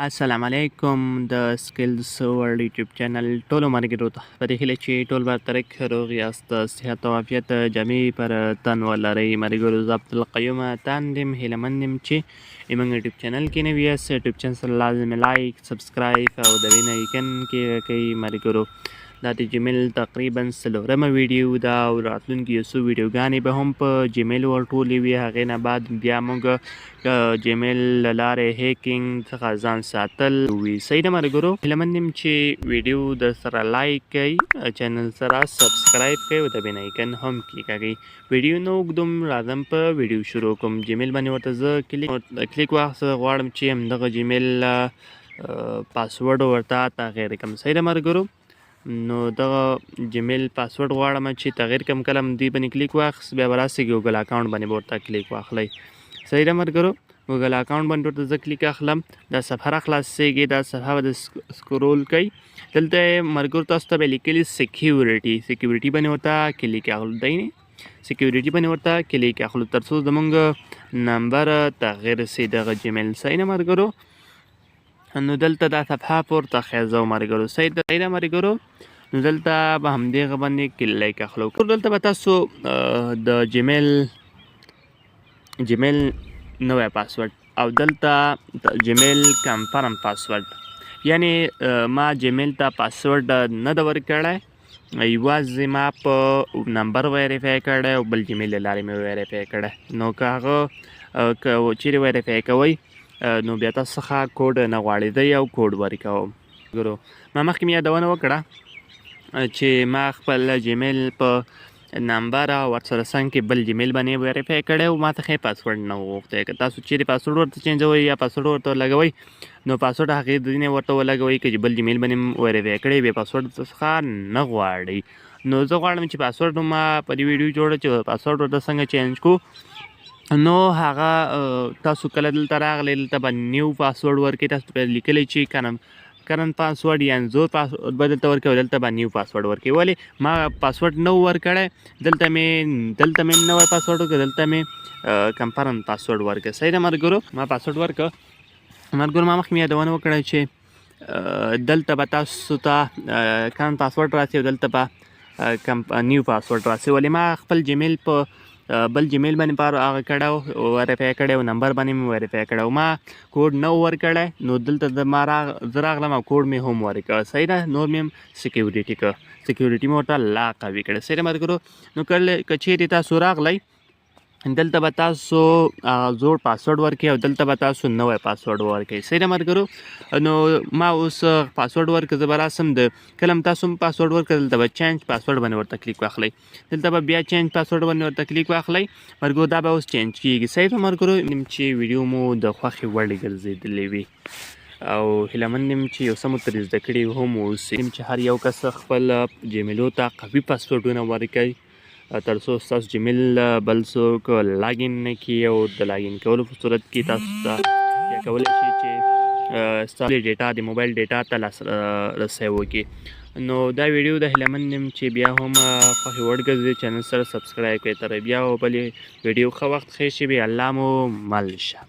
السلام علیکم د سکلز ورلد یوټیوب چینل ټولو ملګرو ته په دې هیله چې ټول به ترک روغ یاست، صحت او عافیت جمعې پر تن ولرئ. ملګرو زه عبدالقیوم تاندم هیلهمندم چې زموږ یوټیوب چینل کې نوي یاست. یوټیوب چینل سره لازم لایک، سبسکرایب او د وینه ایکن کې کوي. ملګرو دا د جیمیل تقریبا څلورمه ویډیو ده او راتلونکي یو څو ویډیوګانې به هم په جیمیل ورټولې وي. هغې نه بعد بیا موږ جیمیل له لارې هیکینګ څخه ځان ساتل وي. صحیح ده ملګرو، هیلهمند یم چې ویډیو در سره لایک کوئ، چینل سره سبسکرایب کوئ او د بین ایکن هم کلیکوئ. ویډیو نه اوږدوم، راځم په ویډیو شروع کوم. جیمیل باندې ورته زه کلیک واخیسته غواړم چې همدغه جیمیل پاسورډ ورته تغیر کړم. صحیح ده ملګرو، نو دغه جیمیل پاسورډ غواړم چې تغیر کړم. کله هم دې باندې کلیک واخیست بیا به راسي ګوګل اکاونټ باندې به ورته کلیک واخلئ. صحیح ده ملګرو، ګوګل اکاونټ باندې ورته زه کلیک اخلم. دا صفحه راخلاصېږي، دا صفحه به سکرول کوئ. دلته ملګرو تاسو ته به لیکلي سیکیورټي باندې ورته کلیک اخلو. دی سیکیورټي باندې ورته کلیک اخلو تر څو زموږ نمبر تغیر سي دغه جیمیل. صحیح نه ملګرو، نو دلته دا صفحه پورته خیزو ملګرو. صحیح ده ملګرو، نو دلته به همدغه باندې کلیک اخلو. دلته به تاسو د جیمیل نوی پاسورډ او دلته جیمیل کنفرم پاسورډ، یعنی ما جیمیل ته پاسورډ نه ده ورکړی، یوازې ما په نمبر ویریفای کړی او بل جیمیل له لارې مې ویریفای کړی. نو که هغه چیرې ویریفای کوئ نو بیا تاسو څخه کوډ نه غواړي، دی یو کوډ ورکوم. ما مخکې مې یادونه وکړه چې ما خپل جیمیل په نمبر او ورسره څنګ کې بل جیمیل باندې ویریفای کړی او ما څخه یې پاسورډ نه وغوښتی. که تاسو چیرې پاسورډ ورته چینجوئ یا پاسورډ ورته لګوئ نو پاسورډ هغې ځینې ورته ولګوئ. که چې بل جیمیل باندې ویریفای کړی بیا پاسورډ څخه نه غواړئ. نو زه غواړم چې پاسورډ ما په دې ویډیو جوړه چې پاسورډ ورته څنګه چینج کړو. نو هغه تاسو کله دلته راغلی دلته به نیو پاسورډ ورکوئ. تاسو ته لیکلی چې کرنټ پاسورډ یا زوړ پاسورډ به دلته ورکوئ، دلته به نیو پاسورډ ورکوئ. ولې ما پاسورډ نه ورکړی، دلته مې نوی پاسورډ ورکړ، دلته مې کنفرم پاسورډ ورکړ. صحیح ده ملګرو، ما پاسورډ ورکړ. ملګرو ما مخکې مې یادونه وکړه چې دلته به تاسو ته کرنټ پاسورډ راسي او دلته به نیو پاسورډ راسي. ولې ما خپل جیمیل په بل جیمیل باندې هغه کړی ویریفای کړی او نمبر باندې مې ویریفای کړی او ما کوډ نه ورکړی. نو دلته زه راغلم او کوډ مې هم ورکړ. صحیح ده، نور مې هم سیکیورټي مې ورته لا قوي کړی. صحیح ده ملګرو، نو که چیرې تاسو راغلی دلته به تاسو زوړ پاسورډ ورکړئ او دلته به تاسو نوی پاسورډ ورکړئ. صحیح ده ملګرو، نو ما اوس پاسورډ ورکړ، زه به راسم کله هم تاسو هم پاسورډ ورکړئ دلته به چینج پاسورډ باندې ورته کلیک واخلئ. دلته به بیا چینج پاسورډ باندې ورته کلیک واخلئ. ملګرو دا به اوس چینج کېږي. صحیح ده ملګرو، چې ویډیو مو د خوښې وړ ګرځېدلې وي او هیلهمند یم چې یو څه مو ترې زده کړي هم اوسي، چې هر یو کس خپل جیمیلو ته قوي پاسورډونه ورکوي تر څو ستاسو جیمیل بل څوک لاګین نه کړي او د لاګین کولو په صورت کې تاسو ته یا کولی شي چې ستاسو ډیټا د موبایل ډیټا ته لاسرسی وکړي. نو دا ویډیو د هیلهمند یم چې بیا هم خوښې وړ ګرځي، چینل سره سبسکرایب کړئ. تر بیا بلې ویډیو ښه وخت ښه شي، الله مو مل شه.